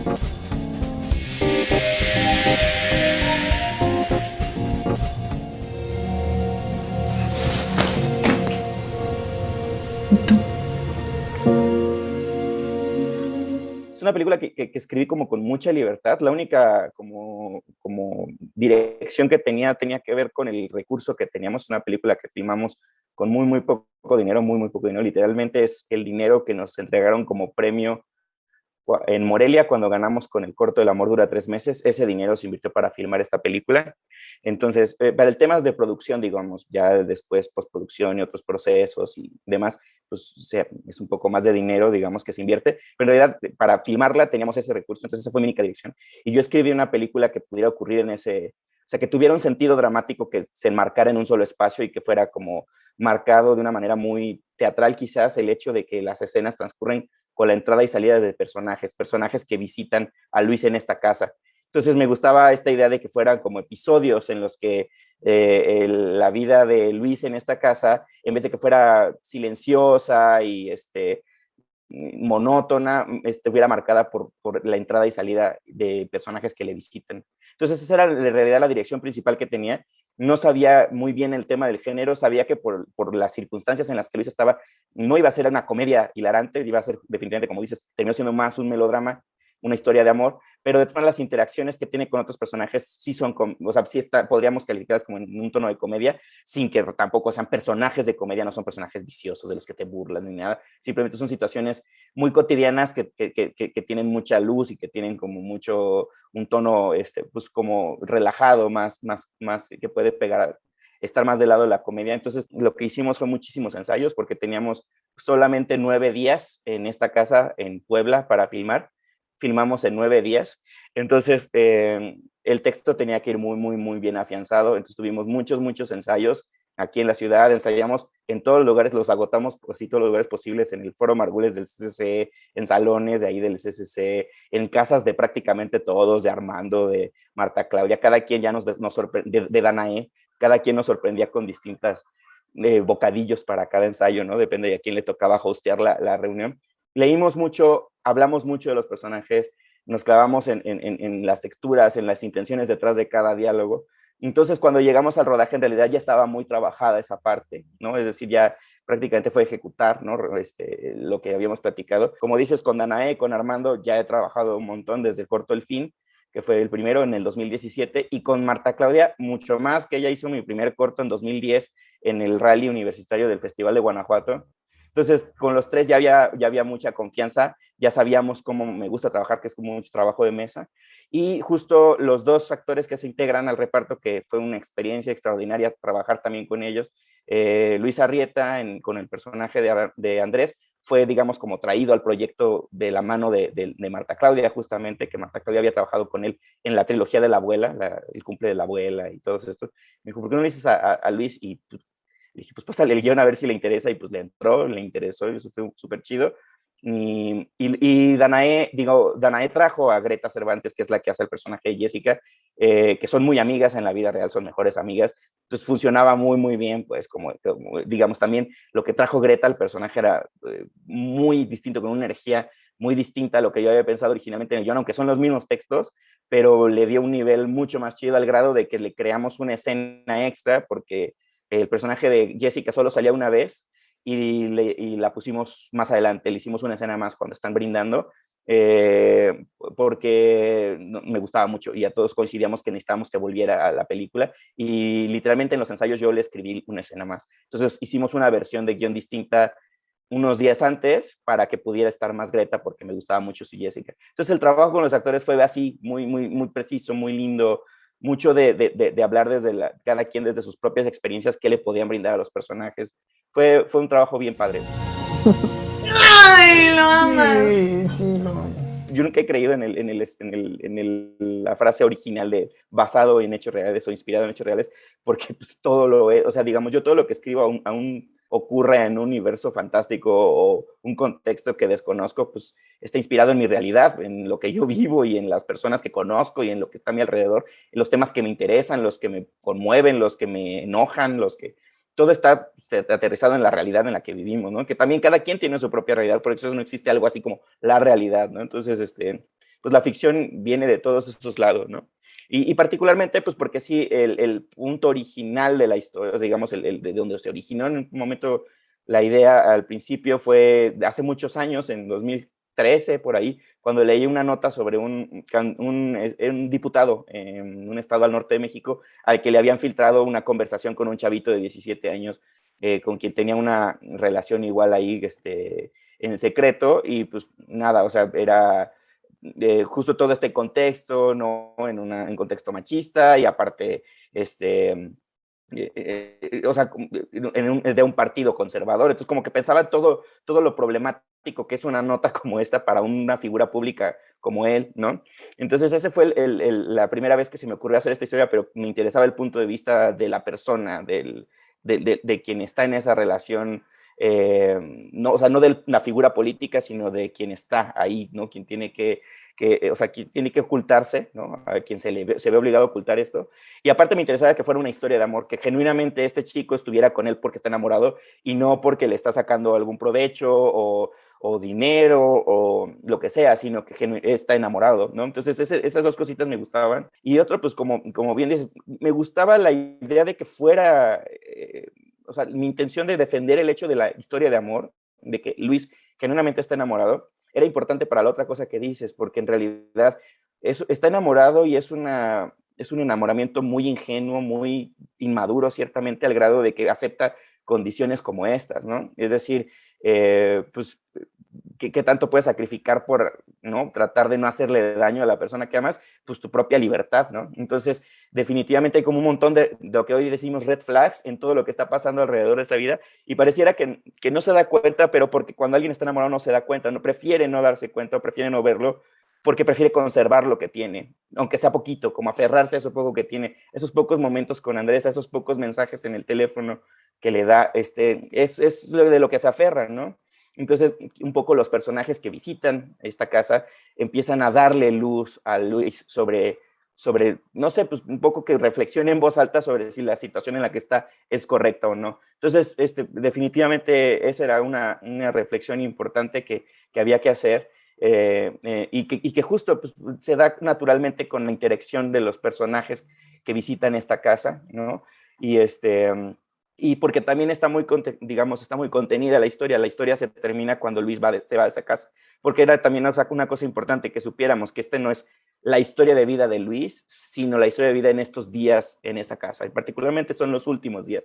Es una película que escribí como con mucha libertad. La única como dirección que tenía que ver con el recurso que teníamos. Una película que filmamos con muy poco dinero, muy poco dinero. Literalmente es el dinero que nos entregaron como premio en Morelia, cuando ganamos con el corto El amor dura 3 meses. Ese dinero se invirtió para filmar esta película. Entonces, para el tema de producción, digamos, ya después postproducción y otros procesos y demás, pues es un poco más de dinero, digamos, que se invierte, pero en realidad para filmarla teníamos ese recurso. Entonces esa fue mi única dirección. Y yo escribí una película que pudiera ocurrir en ese, o sea, que tuviera un sentido dramático, que se enmarcara en un solo espacio y que fuera como marcado de una manera muy teatral, quizás, el hecho de que las escenas transcurren con la entrada y salida de personajes que visitan a Luis en esta casa. Entonces me gustaba esta idea de que fueran como episodios en los que la vida de Luis en esta casa, en vez de que fuera silenciosa y monótona, estuviera marcada por la entrada y salida de personajes que le visitan. Entonces esa era en realidad la dirección principal que tenía. No sabía muy bien el tema del género, sabía que por las circunstancias en las que Luis estaba, no iba a ser una comedia hilarante, iba a ser definitivamente, como dices, terminó siendo más un melodrama, una historia de amor, pero de todas las interacciones que tiene con otros personajes sí son, o sea, sí podríamos calificarlas como en un tono de comedia, sin que tampoco sean personajes de comedia, no son personajes viciosos de los que te burlan ni nada, simplemente son situaciones muy cotidianas que tienen mucha luz y que tienen como mucho, un tono pues como relajado, más que puede pegar, estar más del lado de la comedia. Entonces lo que hicimos fue muchísimos ensayos, porque teníamos solamente 9 días en esta casa en Puebla para filmar. Filmamos en 9 días. Entonces el texto tenía que ir muy bien afianzado. Entonces tuvimos muchos ensayos aquí en la ciudad, ensayamos en todos los lugares, los agotamos por sí, todos los lugares posibles, en el Foro Margules del CCC, en salones de ahí del CCC, en casas de prácticamente todos, de Armando, de Marta Claudia, cada quien ya nos sorprendía, de Danae, cada quien nos sorprendía con distintas bocadillos para cada ensayo, ¿no? Depende de a quién le tocaba hostear la reunión. Leímos mucho, hablamos mucho de los personajes, nos clavamos en las texturas, en las intenciones detrás de cada diálogo. Entonces, cuando llegamos al rodaje, en realidad ya estaba muy trabajada esa parte, ¿no? Es decir, ya prácticamente fue ejecutar, ¿no? Lo que habíamos platicado. Como dices, con Danae, con Armando, ya he trabajado un montón desde el corto El Fin, que fue el primero en el 2017, y con Marta Claudia mucho más, que ella hizo mi primer corto en 2010 en el rally universitario del Festival de Guanajuato. Entonces, con los tres ya había mucha confianza, ya sabíamos cómo me gusta trabajar, que es como mucho trabajo de mesa, y justo los dos actores que se integran al reparto, que fue una experiencia extraordinaria trabajar también con ellos, Luis Arrieta con el personaje de Andrés, fue, digamos, como traído al proyecto de la mano de Marta Claudia, justamente, que Marta Claudia había trabajado con él en la trilogía de la abuela, el cumple de la abuela y todo esto. Me dijo, ¿por qué no le dices a Luis? Y pues, le dije, pues pásale el guión a ver si le interesa, y pues le entró, le interesó, y eso fue súper chido. Y Danae trajo a Greta Cervantes, que es la que hace el personaje de Jessica, que son muy amigas en la vida real, son mejores amigas. Entonces funcionaba muy bien, pues como digamos, también lo que trajo Greta al personaje era muy distinto, con una energía muy distinta a lo que yo había pensado originalmente en el guión, aunque son los mismos textos, pero le dio un nivel mucho más chido, al grado de que le creamos una escena extra, porque el personaje de Jessica solo salía una vez, y la pusimos más adelante, le hicimos una escena más cuando están brindando, porque me gustaba mucho y a todos coincidíamos que necesitábamos que volviera a la película, y literalmente en los ensayos yo le escribí una escena más. Entonces hicimos una versión de guión distinta unos días antes para que pudiera estar más Greta, porque me gustaba mucho su Jessica. Entonces el trabajo con los actores fue así, muy preciso, muy lindo, mucho de hablar cada quien desde sus propias experiencias, qué le podían brindar a los personajes. Fue un trabajo bien padre. ¡Ay, lo amas! Sí, sí, no. Yo nunca he creído la frase original de basado en hechos reales o inspirado en hechos reales, porque pues, todo lo es, o sea, digamos, yo todo lo que escribo aún ocurre en un universo fantástico o un contexto que desconozco, pues está inspirado en mi realidad, en lo que yo vivo y en las personas que conozco y en lo que está a mi alrededor, en los temas que me interesan, los que me conmueven, los que me enojan, todo está aterrizado en la realidad en la que vivimos, ¿no? Que también cada quien tiene su propia realidad, por eso no existe algo así como la realidad, ¿no? Entonces, pues la ficción viene de todos esos lados, ¿no? Y particularmente, pues porque sí, el punto original de la historia, digamos, de donde se originó en un momento la idea al principio fue hace muchos años, en 2013, por ahí, cuando leí una nota sobre un diputado en un estado al norte de México al que le habían filtrado una conversación con un chavito de 17 años con quien tenía una relación igual ahí en secreto y pues nada, o sea, era justo todo este contexto, ¿no? En contexto machista y aparte, o sea, de un partido conservador. Entonces, como que pensaba todo lo problemático que es una nota como esta para una figura pública como él, ¿no? Entonces, ese fue la primera vez que se me ocurrió hacer esta historia, pero me interesaba el punto de vista de la persona, de quien está en esa relación, no, o sea, no de la figura política, sino de quien está ahí, ¿no? Quien tiene o sea, quien tiene que ocultarse, ¿no? A quien se ve obligado a ocultar esto. Y aparte me interesaba que fuera una historia de amor, que genuinamente este chico estuviera con él porque está enamorado y no porque le está sacando algún provecho o dinero o lo que sea, sino que está enamorado, ¿no? Entonces esas dos cositas me gustaban. Y otro, pues como bien dices, me gustaba la idea de que fuera, o sea, mi intención de defender el hecho de la historia de amor, de que Luis genuinamente está enamorado, era importante para la otra cosa que dices, porque en realidad está enamorado y es un enamoramiento muy ingenuo, muy inmaduro, ciertamente, al grado de que acepta condiciones como estas, ¿no? Es decir, pues, ¿qué tanto puedes sacrificar por, ¿no? Tratar de no hacerle daño a la persona que amas? Pues tu propia libertad, ¿no? Entonces, definitivamente hay como un montón de lo que hoy decimos red flags en todo lo que está pasando alrededor de esta vida y pareciera que no se da cuenta, pero porque cuando alguien está enamorado no se da cuenta, no prefiere no darse cuenta o prefiere no verlo porque prefiere conservar lo que tiene, aunque sea poquito, como aferrarse a eso poco que tiene, esos pocos momentos con Andrés, esos pocos mensajes en el teléfono que le da, es de lo que se aferra, ¿no? Entonces, un poco los personajes que visitan esta casa empiezan a darle luz a Luis sobre, no sé, pues un poco que reflexione en voz alta sobre si la situación en la que está es correcta o no. Entonces, definitivamente esa era una reflexión importante que había que hacer y que justo pues, se da naturalmente con la interacción de los personajes que visitan esta casa, ¿no? Y y porque también está muy, digamos, está muy contenida la historia se termina cuando Luis se va de esa casa, porque era también una cosa importante que supiéramos que no es la historia de vida de Luis, sino la historia de vida en estos días en esta casa, y particularmente son los últimos días.